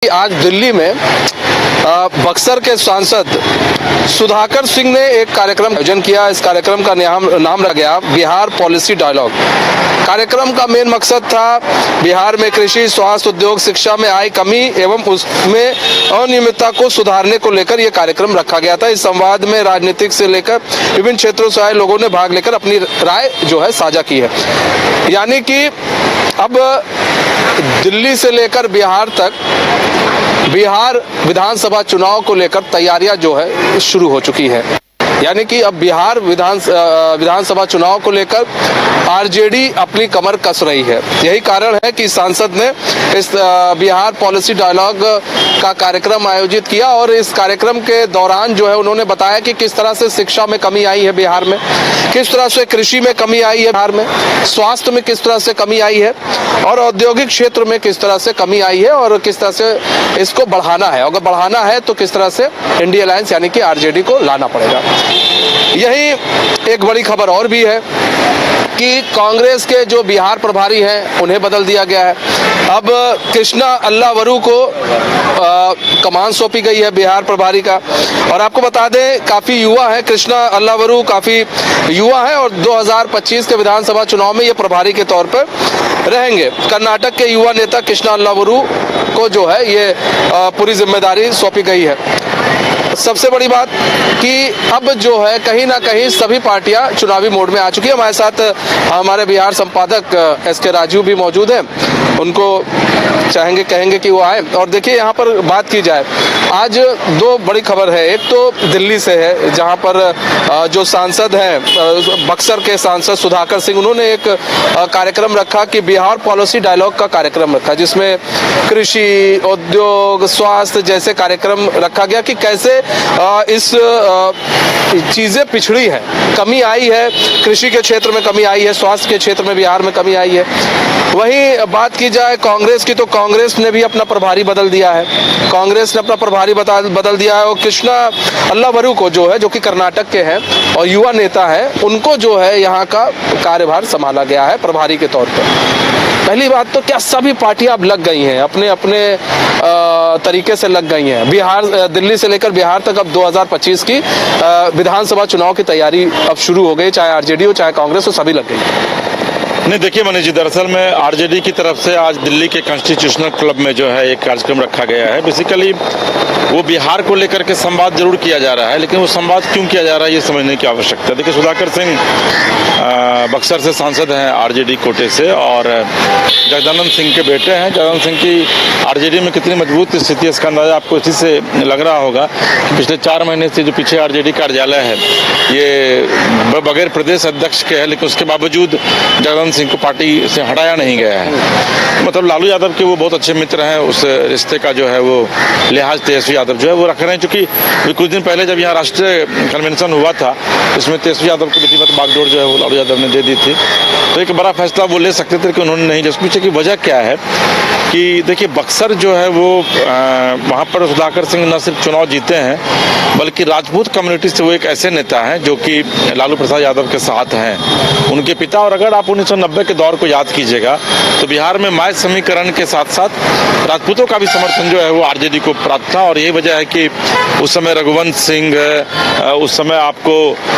आज दिल्ली में बक्सर के सांसद सुधाकर सिंह ने एक कार्यक्रम आयोजन किया। इस कार्यक्रम का नाम रखा गया बिहार पॉलिसी डायलॉग। कार्यक्रम का मेन मकसद था बिहार में कृषि, स्वास्थ्य, उद्योग, शिक्षा में आई कमी एवं उसमें अनियमितता को सुधारने को लेकर यह कार्यक्रम रखा गया था। इस संवाद में राजनीतिक से लेकर विभिन्न क्षेत्रों से आए लोगों ने भाग लेकर अपनी राय जो है साझा की है। यानी कि अब दिल्ली से लेकर बिहार तक बिहार विधानसभा चुनाव को लेकर तैयारियां जो है शुरू हो चुकी है। यानी कि अब बिहार विधानसभा चुनाव को लेकर आरजेडी अपनी कमर कस रही है। यही कारण है कि सांसद ने इस बिहार पॉलिसी डायलॉग का कार्यक्रम आयोजित किया और इस कार्यक्रम के दौरान जो है उन्होंने बताया कि किस तरह से शिक्षा में कमी आई है बिहार में, किस तरह से कृषि में कमी आई है बिहार में, स्वास्थ्य में किस तरह से कमी आई है और औद्योगिक क्षेत्र में किस तरह से कमी आई है और किस तरह से इसको बढ़ाना है। अगर बढ़ाना है तो किस तरह से इंडिया अलायंस यानी कि आरजेडी को लाना पड़ेगा। यही एक बड़ी खबर और भी है कि कांग्रेस के जो बिहार प्रभारी हैं उन्हें बदल दिया गया है। अब कृष्णा अल्लावरू को कमान सौंपी गई है बिहार प्रभारी का। और आपको बता दें काफी युवा है, कृष्णा अल्लावरू काफी युवा है और 2025 के विधानसभा चुनाव में ये प्रभारी के तौर पर रहेंगे। कर्नाटक के युवा नेता कृष्णा अल्लावरू को जो है ये पूरी जिम्मेदारी सौंपी गई है। सबसे बड़ी बात कि अब जो है कहीं ना कहीं सभी पार्टियां चुनावी मोड में आ चुकी है। हमारे साथ हमारे बिहार संपादक एसके राजू भी मौजूद हैं, उनको कहेंगे कि वो आए। और देखिए यहाँ पर बात की जाए, आज दो बड़ी खबर है। एक तो दिल्ली से है जहाँ पर जो सांसद हैं बक्सर के सांसद सुधाकर सिंह, उन्होंने एक कार्यक्रम रखा कि बिहार पॉलिसी डायलॉग का कार्यक्रम रखा जिसमें कृषि, उद्योग, स्वास्थ्य जैसे कार्यक्रम रखा गया कि कैसे इस चीजें पिछड़ी है, कमी आई है, कृषि के क्षेत्र में कमी आई है, स्वास्थ्य के क्षेत्र में बिहार में कमी आई है। वहीं बात की जाए कांग्रेस की तो कांग्रेस ने भी अपना प्रभारी बदल दिया है। कांग्रेस ने अपना प्रभारी बदल दिया है और कृष्णा अल्लावरू को जो है, जो कि कर्नाटक के हैं और युवा नेता है, उनको जो है यहाँ का कार्यभार संभाला गया है प्रभारी के तौर पर। पहली बात तो क्या सभी पार्टियां अब लग गई हैं, अपने अपने तरीके से लग गई हैं। बिहार, दिल्ली से लेकर बिहार तक अब 2025 की विधानसभा चुनाव की तैयारी अब शुरू हो गई, चाहे आरजेडी हो चाहे कांग्रेस हो, सभी लग गई। नहीं, देखिए मनीष जी, दरअसल में आरजेडी की तरफ से आज दिल्ली के कॉन्स्टिट्यूशनल क्लब में जो है एक कार्यक्रम रखा गया है। बेसिकली वो बिहार को लेकर के संवाद जरूर किया जा रहा है, लेकिन वो संवाद क्यों किया जा रहा है ये समझने की आवश्यकता है। देखिए सुधाकर सिंह बक्सर से सांसद हैं आरजेडी कोटे से और जगदानंद सिंह के बेटे हैं। जगदानंद सिंह की आरजेडी में कितनी मजबूत स्थिति है इसका अंदाजा आपको इसी से लग रहा होगा कि पिछले 4 महीने से जो पीछे आरजेडी कार्यालय है ये बगैर प्रदेश अध्यक्ष के है, लेकिन उसके बावजूद जगदानंद सिंह को पार्टी से हटाया नहीं गया है। मतलब लालू यादव के वो बहुत अच्छे मित्र हैं, उस रिश्ते का जो है वो लिहाज तेजस्वी यादव जो है वो रख रहे हैं। क्योंकि कुछ दिन पहले जब यहाँ राष्ट्रीय कन्वेंशन हुआ था इसमें तेजस्वी यादव को विधिवत बागडोर जो है वो लालू यादव ने दे दी थी, तो एक बड़ा फैसला वो ले सकते थे कि उन्होंने नहीं। जिसके पीछे की वजह क्या है कि देखिए बक्सर जो है वो वहाँ पर सुधाकर सिंह न सिर्फ चुनाव जीते हैं बल्कि राजपूत कम्युनिटी से वो एक ऐसे नेता हैं जो कि लालू प्रसाद यादव के साथ हैं, उनके पिता। और अगर आप 1990 के दौर को याद कीजिएगा तो बिहार में माय समीकरण के साथ साथ राजपूतों का भी समर्थन जो है वो आरजेडी को प्राप्त था। और यही वजह है कि उस समय रघुवंश सिंह, उस समय आपको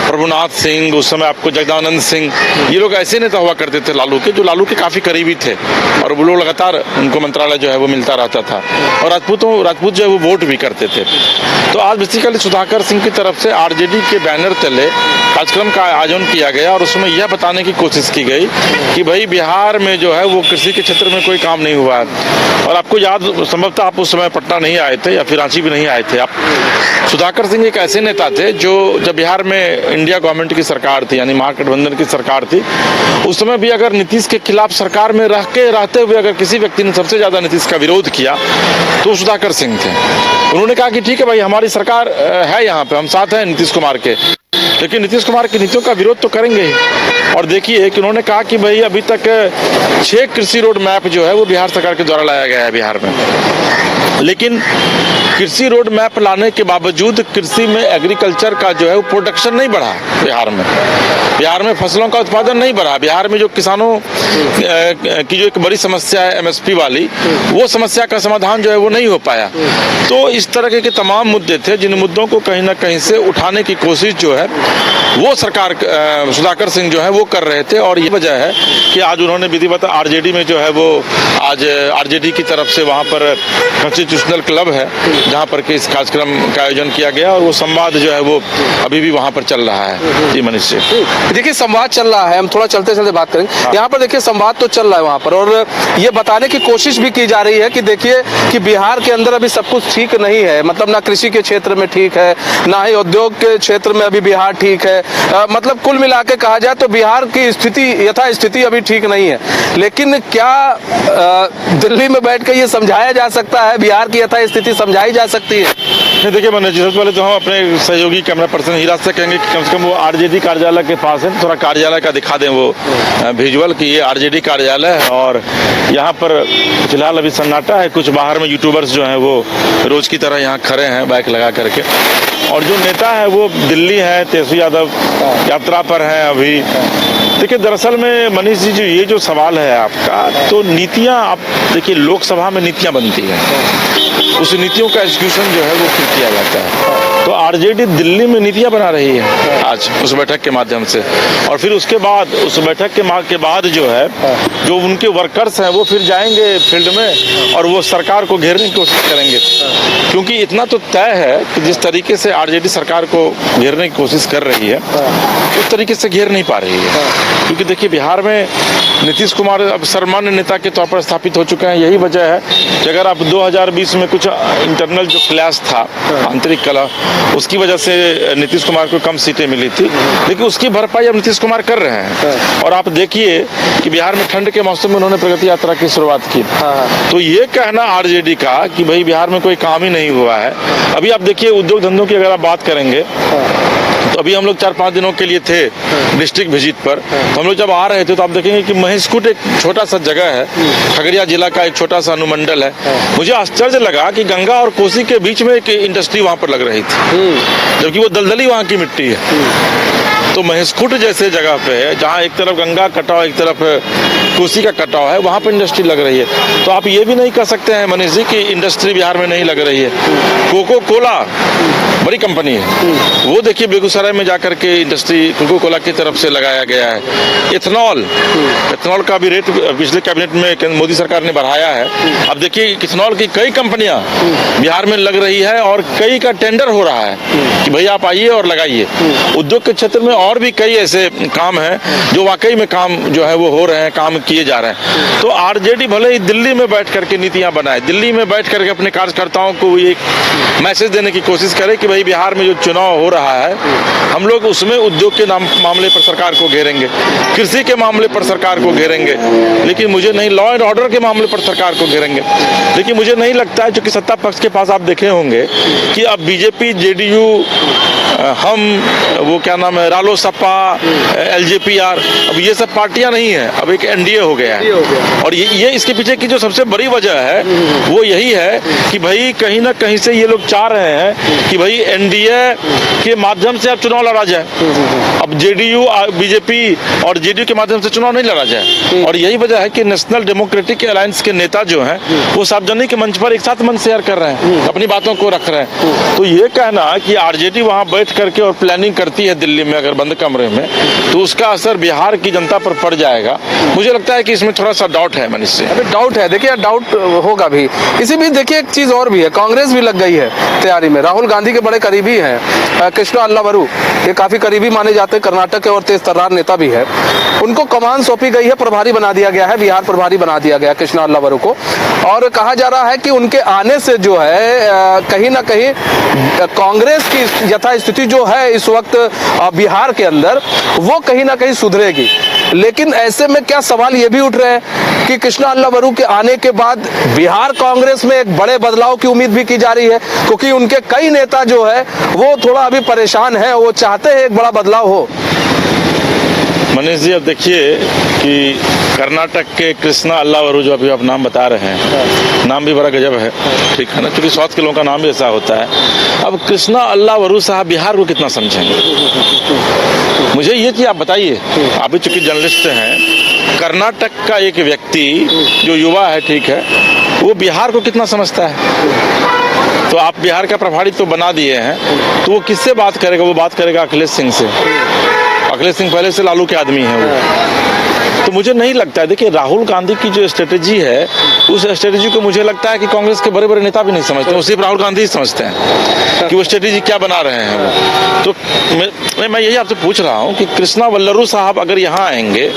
प्रभुनाथ सिंह, उस समय आपको जगदानंद सिंह, ये लोग ऐसे नेता हुआ करते थे लालू के, जो लालू के काफी करीबी थे और वो लोग लगातार उनको मंत्रालय जो है वो मिलता रहता था और राजपूत जो है वो वोट भी करते थे। तो आज बेसिकली सुधाकर सिंह की तरफ से आरजेडी के बैनर तले कार्यक्रम का आयोजन किया गया और उसमें यह बताने की कोशिश की गई कि भाई बिहार में जो है वो कृषि के क्षेत्र में कोई काम नहीं हुआ है। और आपको याद, संभवतः आप उस समय पटना नहीं आए थे या फिर रांची भी नहीं आए थे आप। सुधाकर सिंह एक ऐसे नेता थे जो जब बिहार में इंडिया गवर्नमेंट की सरकार थी यानी महागठबंधन की सरकार थी, उस समय भी अगर नीतीश के खिलाफ सरकार में रहते हुए अगर किसी व्यक्ति ने सबसे ज्यादा नीतीश का विरोध किया तो सुधाकर सिंह थे। उन्होंने कहा कि ठीक है भाई, हमारी सरकार है यहाँ पे, हम साथ हैं नीतीश कुमार के, लेकिन नीतीश कुमार की नीतियों का विरोध तो करेंगे ही। और देखिए कि उन्होंने कहा कि भाई अभी तक 6 कृषि रोड मैप जो है वो बिहार सरकार के द्वारा लाया गया है बिहार में, लेकिन कृषि रोड मैप लाने के बावजूद कृषि में एग्रीकल्चर का जो है वो प्रोडक्शन नहीं बढ़ा बिहार में। बिहार में फसलों का उत्पादन नहीं बढ़ा। बिहार में जो किसानों की जो एक बड़ी समस्या है एमएसपी वाली, वो समस्या का समाधान जो है वो नहीं हो पाया। तो इस तरह के तमाम मुद्दे थे जिन मुद्दों को कहीं ना कहीं से उठाने की कोशिश जो है वो सरकार सुधाकर सिंह जो है वो कर रहे थे। और ये वजह है कि आज उन्होंने विधिवत आरजेडी में जो है वो आज आरजेडी की तरफ से वहाँ पर कॉन्स्टिट्यूशनल क्लब है जहाँ पर कि इस कार्यक्रम का आयोजन किया गया और वो संवाद जो है वो अभी भी वहाँ पर चल रहा है। जी मनीष जी, देखिए संवाद चल रहा है, हम थोड़ा चलते चलते बात करेंगे। यहाँ पर देखिए संवाद तो चल रहा है वहाँ पर, और ये बताने की कोशिश भी की जा रही है कि देखिए कि बिहार के अंदर अभी सब कुछ ठीक नहीं है, मतलब ना कृषि के क्षेत्र में ठीक है, ना ही उद्योग के क्षेत्र में अभी बिहार ठीक है। मतलब कुल मिला के कहा जाए तो बिहार की स्थिति यथा स्थिति अभी ठीक नहीं है। लेकिन क्या दिल्ली में बैठ कर ये समझाया जा सकता है, बिहार की यथा स्थिति समझाई जा सकती है? देखिए मनोज जी, सबसे पहले तो हम अपने सहयोगी कैमरा पर्सन हीरा से कहेंगे कि कम से कम वो आरजेडी कार्यालय के पास है, थोड़ा कार्यालय का दिखा दें वो विजुअल कि ये आरजेडी कार्यालय है और यहाँ पर फिलहाल अभी सन्नाटा है। कुछ बाहर में यूट्यूबर्स जो हैं वो रोज की तरह यहाँ खड़े हैं बाइक लगा करके, और जो नेता है वो दिल्ली है, तेजस्वी यादव यात्रा पर है अभी। देखिए दरअसल में मनीष जी जो ये जो सवाल है आपका, तो नीतियाँ आप देखिए लोकसभा में नीतियाँ बनती हैं, उस नीतियों का एग्जीक्यूशन जो है वो फिर किया जाता है। तो आरजेडी दिल्ली में नीतियां बना रही है आज उस बैठक के माध्यम से, और फिर उसके बाद उस बैठक के बाद जो है जो उनके वर्कर्स हैं वो फिर जाएंगे फील्ड में और वो सरकार को घेरने की कोशिश करेंगे। क्योंकि इतना तो तय है कि जिस तरीके से आरजेडी सरकार को घेरने की कोशिश कर रही है उस तरीके से घेर नहीं पा रही है। क्योंकि देखिए बिहार में नीतीश कुमार अब सर्वमान्य नेता के तौर पर स्थापित हो चुके हैं। यही वजह है कि अगर आप 2020 में कुछ इंटरनल जो क्लैश था, आंतरिक कलह, उसकी वजह से नीतीश कुमार को कम सीटें मिली थी, लेकिन उसकी भरपाई अब नीतीश कुमार कर रहे हैं। और आप देखिए कि बिहार में ठंड के मौसम में उन्होंने प्रगति यात्रा की शुरुआत की। तो ये कहना आरजेडी का कि भाई बिहार में कोई काम ही नहीं हुआ है। अभी आप देखिए उद्योग धंधों की अगर आप बात करेंगे तो अभी हम लोग 4-5 दिनों के लिए थे डिस्ट्रिक्ट विजिट पर, तो हम लोग जब आ रहे थे तो आप देखेंगे कि महेशकूट एक छोटा सा जगह है, खगड़िया जिला का एक छोटा सा अनुमंडल है। मुझे आश्चर्य लगा कि गंगा और कोसी के बीच में एक इंडस्ट्री वहां पर लग रही थी, जबकि वो दलदली वहां की मिट्टी है। तो महेशकूट जैसे जगह पे है जहाँ एक तरफ गंगा कटाव एक तरफ कोसी का कटाव है, वहाँ पर इंडस्ट्री लग रही है। तो आप ये भी नहीं कह सकते हैं मनीष जी कि इंडस्ट्री बिहार में नहीं लग रही है। कोको कोला बड़ी कंपनी है, वो देखिए बेगूसराय में जाकर के इंडस्ट्री कोको कोला की तरफ से लगाया गया है। इथेनॉल का भी रेट पिछले कैबिनेट में मोदी सरकार ने बढ़ाया है। अब देखिए इथेनॉल की कई कंपनियां बिहार में लग रही है और कई का टेंडर हो रहा है कि भाई आप आइए और लगाइए। उद्योग के क्षेत्र में और भी कई ऐसे काम हैं जो वाकई में काम जो है वो हो रहे हैं, काम किए जा रहे हैं। तो आरजेडी भले ही दिल्ली में बैठ करके नीतियां बनाए, दिल्ली में बैठ करके अपने कार्यकर्ताओं को एक मैसेज देने की कोशिश करे कि भाई बिहार में जो चुनाव हो रहा है हम लोग उसमें उद्योग के मामले पर सरकार को घेरेंगे, कृषि के मामले पर सरकार को घेरेंगे, लेकिन मुझे नहीं लॉ एंड ऑर्डर के मामले पर सरकार को घेरेंगे। लेकिन मुझे नहीं लगता है, चूंकि सत्ता पक्ष के पास आप देखे होंगे कि अब बीजेपी, जेडीयू, हम वो क्या नाम है रालोसपा, एलजेपीआर, अब ये सब पार्टियां नहीं है, अब एक एनडीए हो गया है। और ये इसके पीछे की जो सबसे बड़ी वजह है वो यही है कि भाई कहीं ना कहीं से ये लोग चाह रहे हैं कि भाई एनडीए के माध्यम से अब चुनाव लड़ा जाए। अब जेडीयू, बीजेपी और जेडीयू के माध्यम से चुनाव नहीं लड़ा जाए। और यही वजह है कि नेशनल डेमोक्रेटिक अलायंस के नेता जो हैं वो सार्वजनिक मंच पर एक साथ मन शेयर कर रहे हैं, अपनी बातों को रख रहे हैं। तो ये कहना कि आरजेडी वहां बैठ करके और प्लानिंग करती है दिल्ली में अगर बंद कमरे में, तो उसका असर बिहार की जनता पर पड़ जाएगा। मुझे लगता है कि इसमें थोड़ा सा डाउट है मनीष से। अभी डाउट है, देखिए डाउट होगा भी। इसी बीच देखिए एक चीज और भी है, कांग्रेस भी लग गई है तैयारी में। राहुल गांधी के बड़े करीबी हैं कृष्णा अल्लावरू, ये काफी करीबी माने जाते हैं, कर्नाटक के और तेज तर्रार नेता भी है। उनको कमान सौंपी गई है, प्रभारी बना दिया गया है, बिहार प्रभारी बना दिया गया कृष्णा अल्लावरू को। और कहा जा रहा है कि उनके आने से जो है कहीं ना कहीं कांग्रेस की यथा स्थिति जो है इस वक्त बिहार के अंदर वो कहीं ना कहीं सुधरेगी। लेकिन ऐसे में क्या सवाल ये भी उठ रहे हैं कि कृष्णा अल्लावरू के आने के बाद बिहार कांग्रेस में एक बड़े बदलाव की उम्मीद भी की जा रही है, क्योंकि उनके कई नेता जो है वो थोड़ा अभी परेशान है, वो चाहते हैं एक बड़ा बदलाव हो। मनीष जी, अब देखिए कि कर्नाटक के कृष्णा अल्लावरू जो अभी आप नाम बता रहे हैं, नाम भी बड़ा गजब है, ठीक है ना, क्योंकि साउथ के लोगों का नाम भी ऐसा होता है। अब कृष्णा अल्लावरू साहब बिहार को कितना समझेंगे? मुझे ये चीज़ आप बताइए, आप भी चूंकि जर्नलिस्ट हैं, कर्नाटक का एक व्यक्ति जो युवा है, ठीक है, वो बिहार को कितना समझता है? तो आप बिहार का प्रभारी तो बना दिए हैं, तो वो किससे बात करेगा? वो बात करेगा अखिलेश सिंह से। अखिलेश सिंह पहले से लालू के आदमी हैं वो। तो मुझे नहीं लगता है, देखिए राहुल गांधी की जो स्ट्रेटेजी है, उस स्ट्रेटेजी को मुझे लगता है कि कांग्रेस के बड़े बड़े नेता भी नहीं समझते, वो सिर्फ राहुल गांधी ही समझते हैं कि वो स्ट्रेटेजी क्या बना रहे हैं वो। तो मैं यही आपसे पूछ रहा हूँ कि कृष्णा अल्लावरू साहब अगर यहाँ आएंगे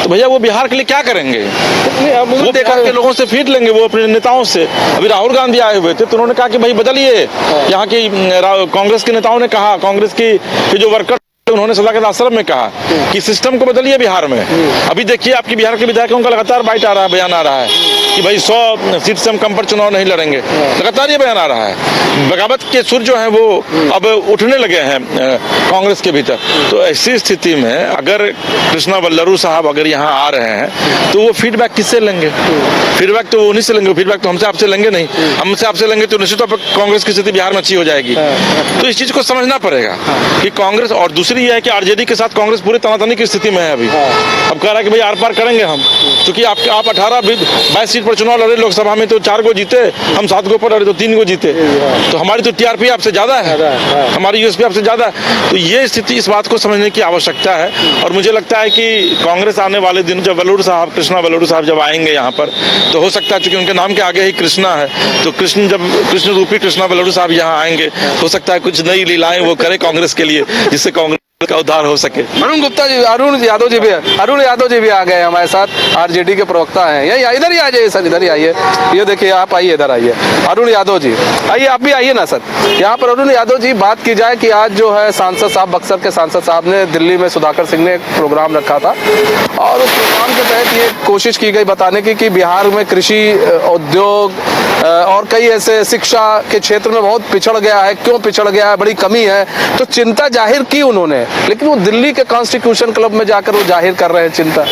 तो भैया वो बिहार के लिए क्या करेंगे? वो बिहार के लोगों से फीट लेंगे, वो अपने नेताओं से। अभी राहुल गांधी आए हुए थे तो उन्होंने कहा कि भाई बदलिए, यहाँ की कांग्रेस के नेताओं ने कहा, कांग्रेस की जो वर्कर उन्होंने सदाकत आश्रम में कहा कि सिस्टम को बदलिए बिहार में। अभी देखिए आपकी बिहार के विधायकों का लगातार बाइट आ रहा है, बयान आ रहा है कि भाई 100 सीट से हम कम पर चुनाव नहीं लड़ेंगे, लगातार ये बयान आ रहा है। बगावत के सुर जो हैं वो अब उठने लगे हैं कांग्रेस के भीतर। तो ऐसी स्थिति में अगर कृष्णा अल्लावरू साहब अगर यहाँ आ रहे हैं तो वो फीडबैक किससे लेंगे? फीडबैक तो वो उन्हीं से लेंगे, फीडबैक तो हमसे आपसे लेंगे नहीं। हमसे आपसे लेंगे तो निश्चित तौर पर कांग्रेस की स्थिति बिहार में अच्छी हो जाएगी। तो इस चीज को समझना पड़ेगा कि कांग्रेस, और दूसरी यह है कि आरजेडी के साथ कांग्रेस पूरी तनातनी की स्थिति में है अभी। अब कह रहा है कि भाई आर पार करेंगे हम, क्योंकि आप 18-22 सीट पर चुनाव लड़े लोकसभा में तो 4 गो जीते, हम 7 गो पर लड़े तो 3 गो जीते। तो हमारी तो टीआरपी आपसे ज्यादा है, हमारी यूएसपी आपसे ज्यादा है। तो ये स्थिति, इस बात को समझने की आवश्यकता है। और मुझे लगता है कि कांग्रेस आने वाले दिन जब कृष्णा अल्लावरू साहब जब आएंगे यहाँ पर, तो हो सकता है चूंकि उनके नाम के आगे ही कृष्णा है, तो कृष्ण रूपी कृष्णा अल्लावरू साहब यहाँ आएंगे, हो सकता है कुछ नई लीलाएं वो करे कांग्रेस के लिए, जिससे कांग्रेस का उद्धार हो सके। अरुण यादव जी भी आ गए हमारे साथ, आरजेडी के प्रवक्ता हैं। यही इधर ही आ जाइए सर, इधर ही आइए। ये देखिए, आप आइए, इधर आइए। अरुण यादव जी आइए, आप भी आइए ना सर। यहाँ पर अरुण यादव जी, बात की जाए कि आज जो है सांसद साहब, बक्सर के सांसद साहब ने दिल्ली में सुधाकर सिंह ने एक प्रोग्राम रखा था, और उस प्रोग्राम के तहत ये कोशिश की गई बताने की कि बिहार में कृषि, उद्योग और कई ऐसे, शिक्षा के क्षेत्र में बहुत पिछड़ गया है। क्यों पिछड़ गया है? बड़ी कमी है। तो चिंता जाहिर की उन्होंने, लेकिन वो दिल्ली के कॉन्स्टिट्यूशन क्लब में जाकर वो जाहिर कर रहे हैं चिंता।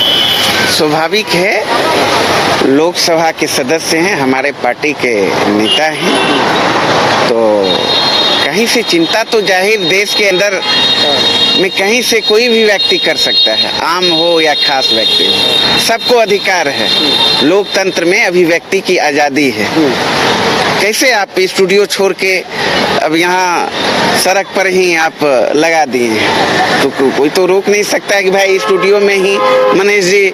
स्वाभाविक है, लोकसभा के सदस्य हैं, हमारे पार्टी के नेता हैं, तो कहीं से चिंता तो जाहिर देश के अंदर में कहीं से कोई भी व्यक्ति कर सकता है, आम हो या खास व्यक्ति हो, सबको अधिकार है। लोकतंत्र में अभिव्यक्ति की आज़ादी है। कैसे आप स्टूडियो छोड़ के अब यहाँ सड़क पर ही आप लगा दिए, तो कोई तो रोक नहीं सकता है कि भाई स्टूडियो में ही मनीष जी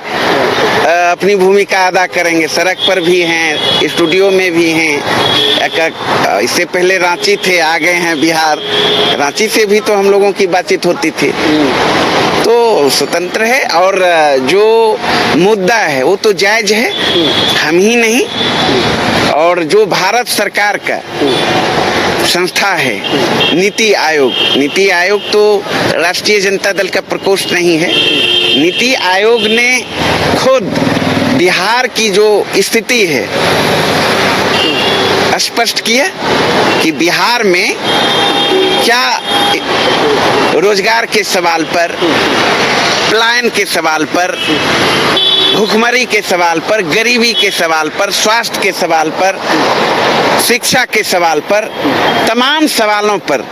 अपनी भूमिका अदा करेंगे। सड़क पर भी हैं, स्टूडियो में भी हैं। इससे पहले रांची थे, आ गए हैं बिहार। रांची से भी तो हम लोगों की बातचीत होती थी। तो स्वतंत्र है, और जो मुद्दा है वो तो जायज है, हम ही नहीं, और जो भारत सरकार का संस्था है नीति आयोग तो राष्ट्रीय जनता दल का प्रकोष्ठ नहीं है। नीति आयोग ने खुद बिहार की जो स्थिति है स्पष्ट किया कि बिहार में क्या रोजगार के सवाल पर, पलायन के सवाल पर, भूखमरी के सवाल पर, गरीबी के सवाल पर, स्वास्थ्य के सवाल पर, शिक्षा के सवाल पर, तमाम सवालों पर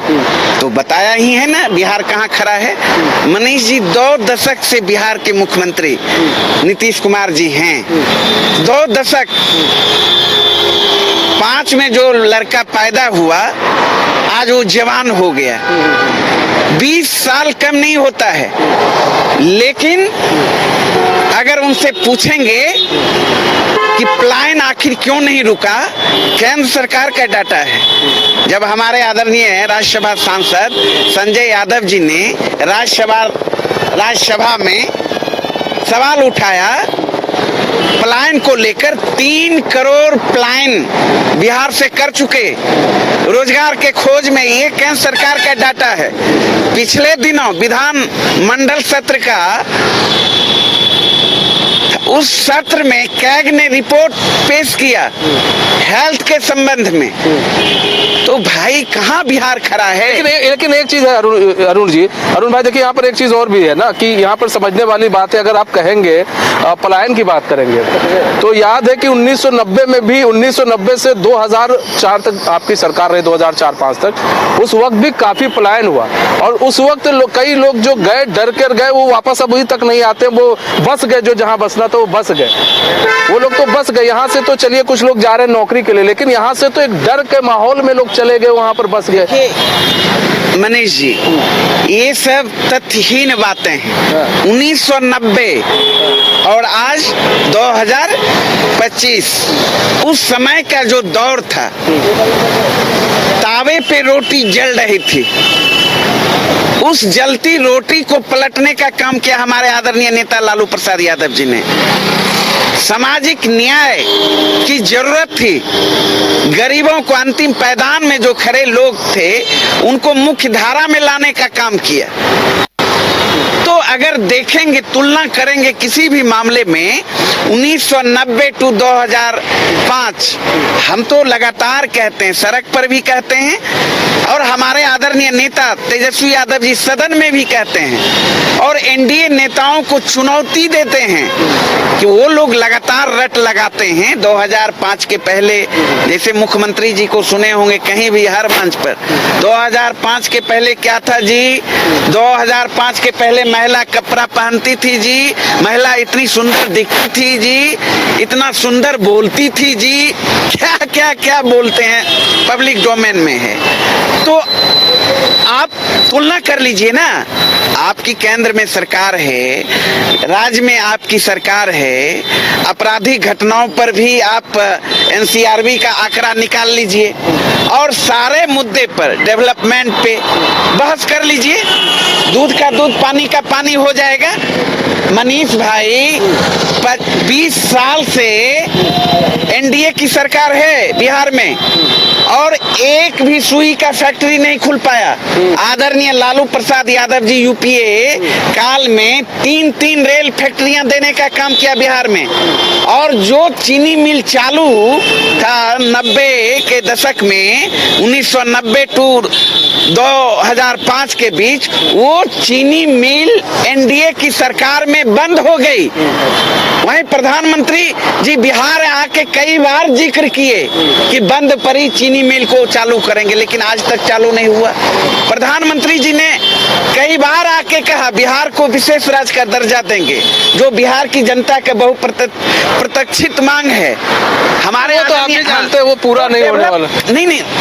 तो बताया ही है ना बिहार कहाँ खड़ा है। मनीष जी 2 दशक से बिहार के मुख्यमंत्री नीतीश कुमार जी हैं। 2 दशक, 5 में जो लड़का पैदा हुआ आज वो जवान हो गया। 20 साल कम नहीं होता है। लेकिन अगर उनसे पूछेंगे कि पलायन आखिर क्यों नहीं रुका, केंद्र सरकार का डाटा है। जब हमारे आदरणीय राज्यसभा सांसद संजय यादव जी ने राज्यसभा में सवाल उठाया पलायन को लेकर, 3 करोड़ पलायन बिहार से कर चुके रोजगार के खोज में, ये केंद्र सरकार का डाटा है। पिछले दिनों विधान मंडल सत्र का उस सत्र में कैग ने रिपोर्ट पेश किया हेल्थ के संबंध में, तो भाई कहाँ बिहार खड़ा है? लेकिन एक चीज है अरुण भाई, देखिए यहाँ पर एक चीज और भी है ना कि यहाँ पर समझने वाली बात है। अगर आप कहेंगे पलायन की बात करेंगे तो याद है कि 1990 में भी 1990 से 2004 तक आपकी सरकार रही, 2004-5 तक, उस वक्त भी काफी पलायन हुआ और उस वक्त कई लोग जो गए डर कर गए वो वापस अभी तक नहीं आते, वो बस गए, जो जहां बसना था वो बस गए, वो लोग तो बस गए। यहाँ से तो चलिए कुछ लोग जा रहे हैं नौकरी के लिए, लेकिन यहाँ से तो एक डर के माहौल में लोग चले गए, वहां पर बस गए। मनीष जी, ये सब तथ्यहीन बातें हैं। 1990 और आज 2025, उस समय का जो दौर था, तावे पे रोटी जल रही थी, उस जलती रोटी को पलटने का काम किया हमारे आदरणीय नेता लालू प्रसाद यादव जी ने। सामाजिक न्याय की जरूरत थी, गरीबों को अंतिम पायदान में जो खड़े लोग थे उनको मुख्य धारा में लाने का काम किया। तो अगर देखेंगे, तुलना करेंगे किसी भी मामले में 1990 टू 2005, हम तो लगातार कहते हैं, सड़क पर भी कहते हैं और हमारे आदरणीय नेता तेजस्वी यादव जी सदन में भी कहते हैं और एनडीए नेताओं को चुनौती देते हैं कि वो लोग लगातार रट लगाते हैं। 2005 के पहले, जैसे मुख्यमंत्री जी को सुने होंगे कहीं भी हर मंच पर, 2005 के पहले क्या था जी? 2005 के पहले महिला कपड़ा पहनती थी जी, महिला इतनी सुंदर दिखती थी जी, इतना सुंदर बोलती थी जी, क्या क्या क्या बोलते हैं, पब्लिक डोमेन में है। तो आप तुलना कर लीजिए ना, आपकी केंद्र में सरकार है, राज्य में आपकी सरकार है, आपराधिक घटनाओं पर भी आप एनसीआरबी का आंकड़ा निकाल लीजिए और सारे मुद्दे पर, डेवलपमेंट पे बहस कर लीजिए, दूध का दूध पानी का पानी हो जाएगा। मनीष भाई, 20 साल से एनडीए की सरकार है बिहार में और एक भी सुई का फैक्ट्री नहीं खुल पाया। आदरणीय लालू प्रसाद यादव जी यूपीए काल में 3 रेल फैक्ट्रियां देने का काम किया बिहार में और जो चीनी मिल चालू था 90 के दशक में, 1990 टू 2005 के बीच, वो चीनी मिल एनडीए की सरकार में बंद हो गई। वहीं प्रधानमंत्री जी बिहार आके कई बार जिक्र किए कि बंद पड़ी चीनी मिल को चालू करेंगे, लेकिन आज तक चालू नहीं हुआ। प्रधानमंत्री जी ने कई बार आके कहा बिहार को विशेष राज्य का दर्जा देंगे, जो बिहार की जनता का बहुप्रतीक्षित मांग है। हमारे तो आप भी जानते हैं वो पूरा नहीं होने वाला।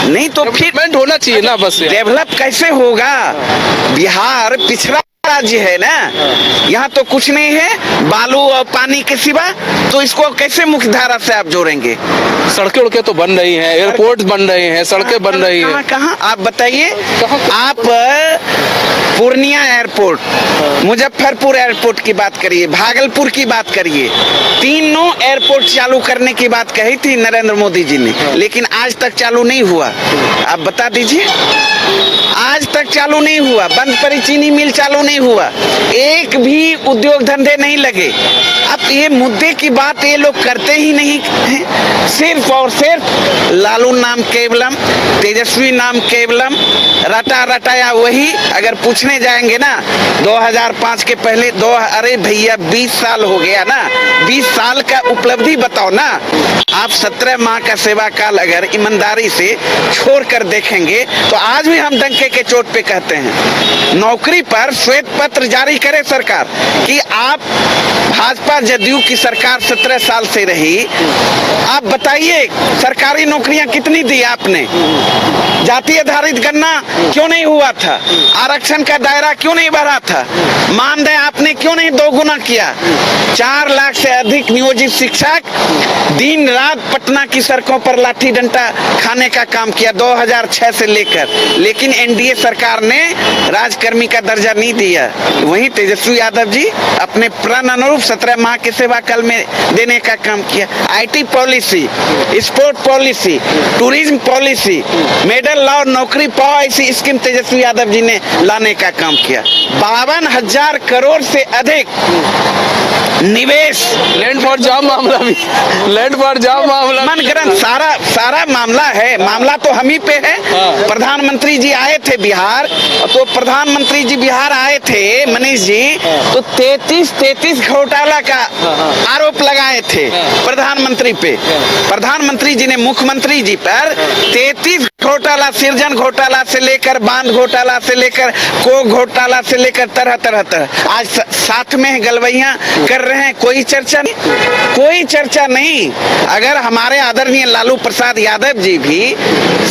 नहीं तो फिर होना चाहिए ना, बस डेवलप कैसे होगा? बिहार पिछड़ा राज्य है ना, यहाँ तो कुछ नहीं है बालू और पानी के सिवा, तो इसको कैसे मुख्य धारा से आप जोड़ेंगे? सड़कें तो बन रही हैं, एयरपोर्ट बन रहे हैं, सड़कें बन रही हैं। कहाँ आप बताइए? आप पूर्णिया एयरपोर्ट, मुजफ्फरपुर एयरपोर्ट की बात करिए, भागलपुर की बात करिए, तीनों एयरपोर्ट चालू करने की बात कही थी नरेंद्र मोदी जी ने, लेकिन आज तक चालू नहीं हुआ। आप बता दीजिए, आज तक चालू नहीं हुआ। बंद पड़ी चीनी मिल चालू नहीं हुआ, एक भी उद्योग धंधे नहीं लगे। अब ये मुद्दे की बात ये लोग करते ही नहीं हैं, सिर्फ और सिर्फ लालू नाम केवलम, तेजस्वी नाम केवलम, रटा रटाया वही। अगर पूछने जाएंगे ना 2005 के पहले अरे भैया 20 साल हो गया ना, 20 साल का उपलब्धि बताओ ना। आप 17 माह का सेवा काल अगर ईमानदारी से छोड़ कर देखेंगे तो आज भी हम डंके के चोट पे कहते हैं, नौकरी पर श्वेत पत्र जारी करे सरकार कि आप भाजपा जदयू की सरकार 17 साल से रही, आप बताइए सरकारी नौकरियां कितनी दी आपने? जाति आधारित गणना क्यों नहीं हुआ था? आरक्षण का दायरा क्यों नहीं बढ़ा था? मानदेय आपने क्यों नहीं दोगुना किया? 4 लाख से अधिक नियोजित शिक्षक दिन रात पटना की सड़कों पर लाठी डंडा खाने का काम किया 2006 से लेकर, लेकिन एनडीए सरकार ने राजकर्मी का दर्जा नहीं दिया। वहीं तेजस्वी यादव जी अपने प्रण अनुरूप 17 माह के सेवा काल में देने का काम किया। IT policy, sport policy, tourism policy, medal law, नौकरी पाओ ऐसी स्कीम तेजस्वी यादव जी ने लाने का काम किया। 52,000 करोड़ से अधिक निवेश, लैंड फॉर जाम मामला भी, लैंड फॉर जाम मामला मन ग्रंथ सारा मामला है। मामला तो हम ही पे है। हाँ। प्रधानमंत्री जी आए थे बिहार, तो प्रधानमंत्री जी बिहार आए थे मनीष जी, तो 33 घोटाला का आरोप लगाए थे प्रधानमंत्री पे। प्रधानमंत्री जी ने मुख्यमंत्री जी पर 33 घोटाला, सृजन घोटाला से लेकर बांध घोटाला से लेकर कोक घोटाला से लेकर तरह आज साथ में गलवैया कर रहे हैं। कोई चर्चा नहीं। अगर हमारे आदरणीय लालू प्रसाद यादव जी भी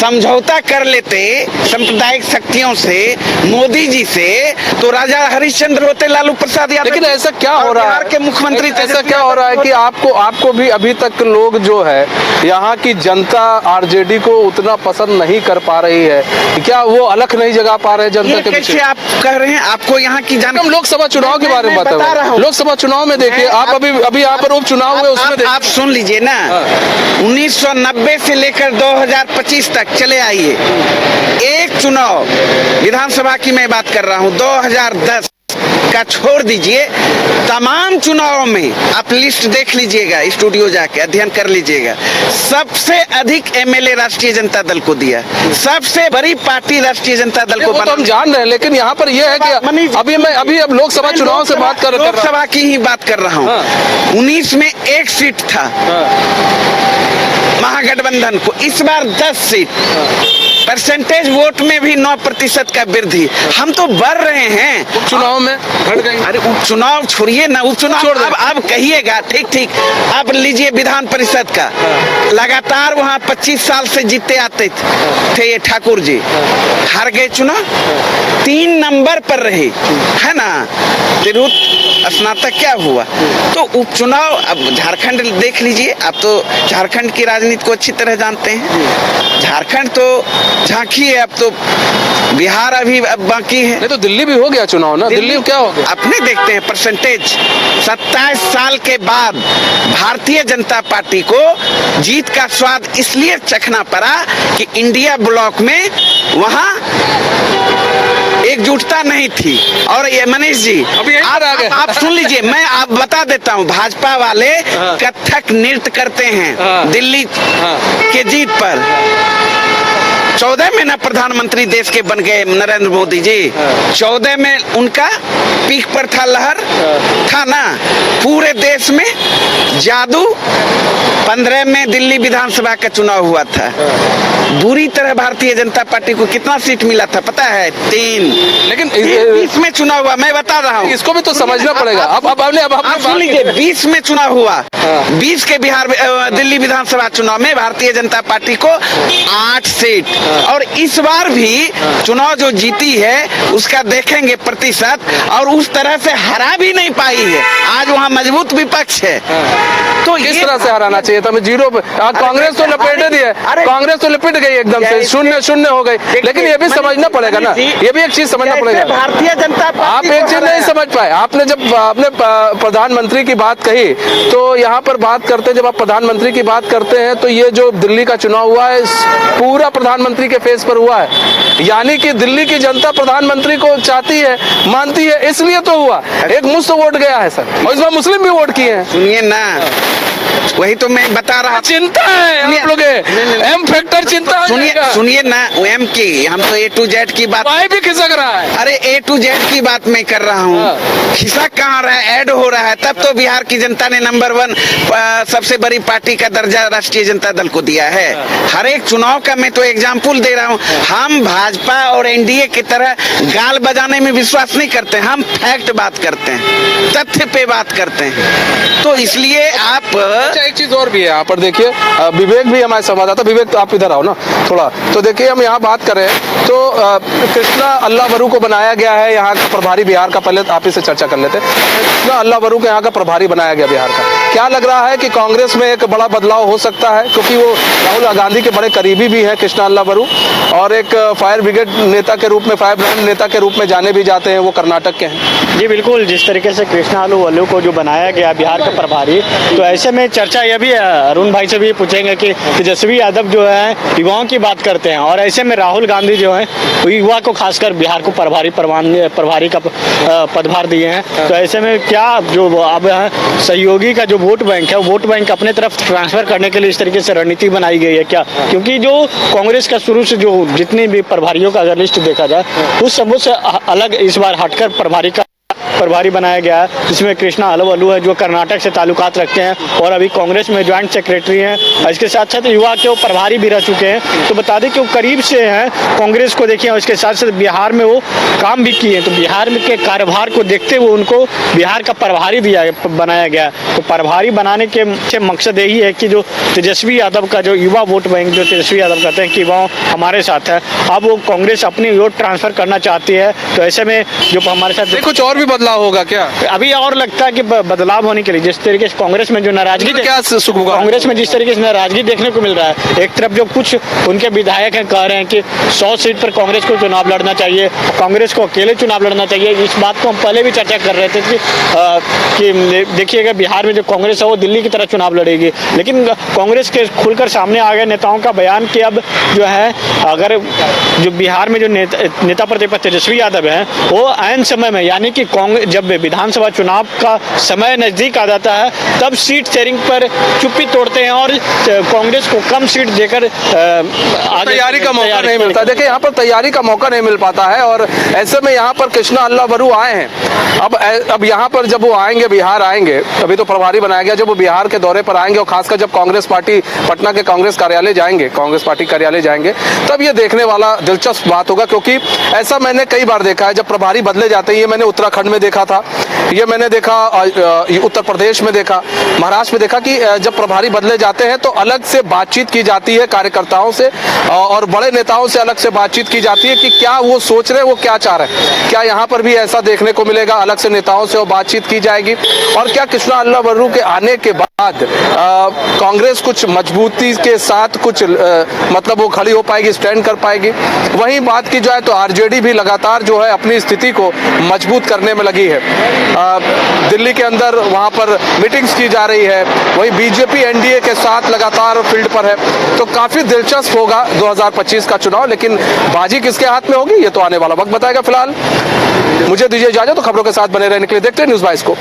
समझौता कर लेते सांप्रदायिक शक्तियों से, मोदी जी से, तो राजा हरिश्चंद्र होते लालू प्रसाद यादव। लेकिन ऐसा क्या हो रहा है, बिहार के मुख्यमंत्री ऐसा क्या हो रहा है कि आपको भी अभी तक लोग जो है यहाँ की जनता आरजेडी को उतना पसंद नहीं कर पा रही है? क्या वो अलख नहीं जगा पा रहे जनता के कैसे पीछे? आप कह रहे हैं? आपको यहाँ की हम लोकसभा चुनाव के बारे में बता रहा बता हूँ। लोकसभा चुनाव में देखिए, आप अभी यहाँ पर उपचुनाव हुए उसमें देखिए। आप सुन लीजिए ना, 1990 से लेकर 2025 तक चले आइए, एक चुनाव विधानसभा की मैं बात कर रहा हूँ 2010 का छोड़ दीजिए, तमाम चुनावों में आप लिस्ट देख लीजिएगा, स्टूडियो जाके अध्ययन कर लीजिएगा। सबसे अधिक एमएलए राष्ट्रीय जनता दल को दिया, सबसे बड़ी पार्टी राष्ट्रीय जनता दल को वो तो हम जान रहे हैं, लेकिन यहाँ पर यह है कि अभी अब लोकसभा चुनाव से बात कर रहा हूँ। लोकसभा की ही बात कर रहा हूँ। 19 में 1 सीट था महागठबंधन को, इस बार 10 सीट। परसेंटेज वोट में भी 9% का वृद्धि। हम तो बढ़ रहे हैं। चुनाव में घट गई। अरे उपचुनाव छोड़िए ना, उपचुनाव अब कहिएगा, ठीक। अब लीजिए विधान परिषद का, लगातार वहाँ 25 साल से जीते आते थे ये ठाकुर जी, हार गए चुनाव, 3 नंबर पर रहे, है ना। तिरुत स्नातक क्या हुआ? तो उपचुनाव, अब झारखंड देख लीजिए, आप तो झारखंड की राजनीति को अच्छी तरह जानते हैं। झारखंड तो झांकी है, अब तो बिहार अभी अब बाकी है। नहीं तो दिल्ली भी हो गया चुनाव ना, दिल्ली क्या हो गया? अपने देखते हैं परसेंटेज। 27 साल के बाद भारतीय जनता पार्टी को जीत का स्वाद इसलिए चखना पड़ा कि इंडिया ब्लॉक में वहां एकजुटता नहीं थी। और ये मनीष जी, आप सुन लीजिए, मैं आप बता देता हूँ, भाजपा वाले कथक नृत्य करते हैं दिल्ली के जीत पर। 14 में ना प्रधानमंत्री देश के बन गए नरेंद्र मोदी जी, 14 में उनका पीक पर था, लहर था ना पूरे देश में जादू। 15 में दिल्ली विधानसभा का चुनाव हुआ था, बुरी तरह भारतीय जनता पार्टी को कितना सीट मिला था पता है? 3। लेकिन 20 में चुनाव हुआ, मैं बता रहा हूँ, इसको भी तो समझना पड़ेगा। अब सुन लीजिए, 20 में चुनाव हुआ, 20 के बिहार दिल्ली विधानसभा चुनाव में भारतीय जनता पार्टी को 8 सीट। और इस बार भी चुनाव जो जीती है उसका देखेंगे प्रतिशत, और उस तरह से हरा भी नहीं पाई है। आज वहाँ मजबूत विपक्ष है, तो किस तरह से हराना चाहिए था? जीरो कांग्रेस तो लपेटे दिए, कांग्रेस तो लपेट गई एकदम से, 0-0 हो गई। लेकिन ये भी समझना पड़ेगा ना, ये भी एक चीज समझना पड़ेगा। भारतीय जनता आप एक चीज नहीं समझ पाए, आपने जब आपने प्रधानमंत्री की बात कही, तो यहाँ पर बात करते, जब आप प्रधानमंत्री की बात करते हैं, तो ये जो दिल्ली का चुनाव हुआ है पूरा प्रधानमंत्री के फेस पर हुआ है। यानी कि दिल्ली की जनता प्रधानमंत्री को चाहती है, मानती है, इसलिए तो हुआ। एक मुश्त वोट गया है सर, और इस बार मुस्लिम भी वोट किए हैं। सुनिए ना, वही तो मैं बता रहा, चिंता है आप लोग, एम फैक्टर चिंता। सुनिए ना, एम की, हम तो A to Z की बात भी खिसक रहा है। अरे A to Z की बात मैं कर रहा हूँ, खिसक कहाँ रहा है, ऐड हो रहा है। तब तो बिहार की जनता ने नंबर 1 सबसे बड़ी पार्टी का दर्जा राष्ट्रीय जनता दल को दिया है। हर एक चुनाव का मैं तो एग्जाम्पल दे रहा हूँ। हम भाजपा और एनडीए की तरह गाल बजाने में विश्वास नहीं करते, हम फैक्ट बात करते हैं, तथ्य पे बात करते हैं। तो इसलिए आप एक चीज और भी है यहाँ पर, देखिए विवेक भी हमारे संवाददाता, विवेक तो आप इधर आओ ना थोड़ा। तो देखिए हम यहाँ बात करें तो कृष्णा अल्लावरू को बनाया गया है यहाँ का प्रभारी बिहार का। पहले आप इससे चर्चा कर लेते हैं। कृष्णा अल्लावरू को यहाँ का प्रभारी बनाया गया बिहार का, क्या लग रहा है कि कांग्रेस में एक बड़ा बदलाव हो सकता है, क्योंकि वो राहुल गांधी के बड़े करीबी भी हैं कृष्णा अल्लावरू, और एक फायर ब्रिगेड नेता के रूप में, फायर ब्रांड नेता के रूप में जाने भी जाते हैं, वो कर्नाटक के हैं। जी बिल्कुल, जिस तरीके से कृष्णा अल्लावरू को जो बनाया गया बिहार का प्रभारी, तो ऐसे में चर्चा यह भी है, अरुण भाई से भी पूछेंगे कि तेजस्वी यादव जो है युवाओं की बात करते हैं, और ऐसे में राहुल गांधी जो है युवा को खासकर बिहार को प्रभारी का पदभार दिए हैं। तो ऐसे में क्या जो अब सहयोगी का जो वोट बैंक है, वोट बैंक अपने तरफ ट्रांसफर करने के लिए इस तरीके से रणनीति बनाई गई है क्या? क्योंकि जो कांग्रेस का शुरू से जो जितने भी प्रभारियों का अगर लिस्ट देखा जाए, उस समूह से अलग इस बार हटकर प्रभारी बनाया गया है, जिसमें कृष्णा अल्लावरू है जो कर्नाटक से ताल्लुकात रखते हैं और अभी कांग्रेस में ज्वाइंट सेक्रेटरी हैं। इसके साथ साथ युवा के वो प्रभारी भी रह चुके हैं। तो बता दें कि वो करीब से हैं कांग्रेस को, देखिए, और इसके साथ साथ बिहार में वो काम भी किए हैं। तो बिहार में के कारोबार को देखते हुए उनको बिहार का प्रभारी बनाया गया। तो प्रभारी बनाने के मुख्य मकसद यही है कि जो तेजस्वी यादव का जो युवा वोट बैंक, जो तेजस्वी यादव कहते हैं कि वो हमारे साथ है, अब वो कांग्रेस अपनी वोट ट्रांसफर करना चाहती है। तो ऐसे में जो हमारे साथ कुछ और भी बदलाव होगा क्या? अभी और लगता है कि बदलाव होने के लिए, जिस तरीके से कांग्रेस में जो नाराजगी, क्या सुख होगा? कांग्रेस में जिस तरीके से नाराजगी देखने को मिल रहा है, एक तरफ जो कुछ उनके विधायक हैं कह रहे हैं कि 100 सीट पर कांग्रेस को चुनाव लड़ना चाहिए, कांग्रेस को अकेले चुनाव लड़ना चाहिए। इस बात को हम पहले भी चर्चा कर रहे थे कि देखिएगा बिहार में जो कांग्रेस है वो दिल्ली की तरह चुनाव लड़ेगी, लेकिन कांग्रेस के खुलकर सामने आ गए नेताओं का बयान कि अब जो है, अगर जो बिहार में जो नेता प्रतिपक्ष तेजस्वी यादव है, वो ऐन समय में, यानी कि कांग्रेस जब विधानसभा चुनाव का समय नजदीक आ जाता है, तब सीट शेयरिंग पर चुप्पी तोड़ते हैं और कांग्रेस को कम सीट देकर तैयारी का मौका नहीं मिलता। देखिए, यहाँ पर तैयारी का मौका नहीं मिल पाता है, और ऐसे में यहाँ पर कृष्णा अल्लावरू आए हैं। अब यहाँ पर जब वो आएंगे, बिहार आएंगे, अभी तो प्रभारी बनाया गया, जब वो बिहार के दौरे पर आएंगे और खासकर जब कांग्रेस पार्टी पटना के कांग्रेस कार्यालय जाएंगे, कांग्रेस पार्टी कार्यालय जाएंगे, तब ये देखने वाला दिलचस्प बात होगा। क्योंकि ऐसा मैंने कई बार देखा है, जब प्रभारी बदले जाते हैं, ये मैंने उत्तराखंड में देखा था, ये मैंने देखा उत्तर प्रदेश में देखा, महाराष्ट्र में देखा कि जब प्रभारी बदले जाते हैं तो अलग से बातचीत की जाती है कार्यकर्ताओं से, और बड़े नेताओं से अलग से बातचीत की जाती है कि क्या वो सोच रहे हैं, वो क्या चाह रहे हैं। क्या यहाँ पर भी ऐसा देखने को मिलेगा, अलग से नेताओं से वो बातचीत की जाएगी? और क्या कृष्णा अल्लावरू के आने के बाद कांग्रेस कुछ मजबूती के साथ कुछ मतलब वो खड़ी हो पाएगी, स्टैंड कर पाएगी? वहीं बात की जाए तो आरजेडी भी लगातार जो है अपनी स्थिति को मजबूत करने में लगी है। दिल्ली के अंदर वहां पर मीटिंग्स की जा रही है, वहीं बीजेपी एनडीए के साथ लगातार फील्ड पर है। तो काफी दिलचस्प होगा 2025 का चुनाव, लेकिन बाजी किसके हाथ में होगी ये तो आने वाला वक्त बताएगा। फिलहाल मुझे दीजिए इजाजत, तो खबरों के साथ बने रहने के लिए देखते हैं न्यूज़ 22 को।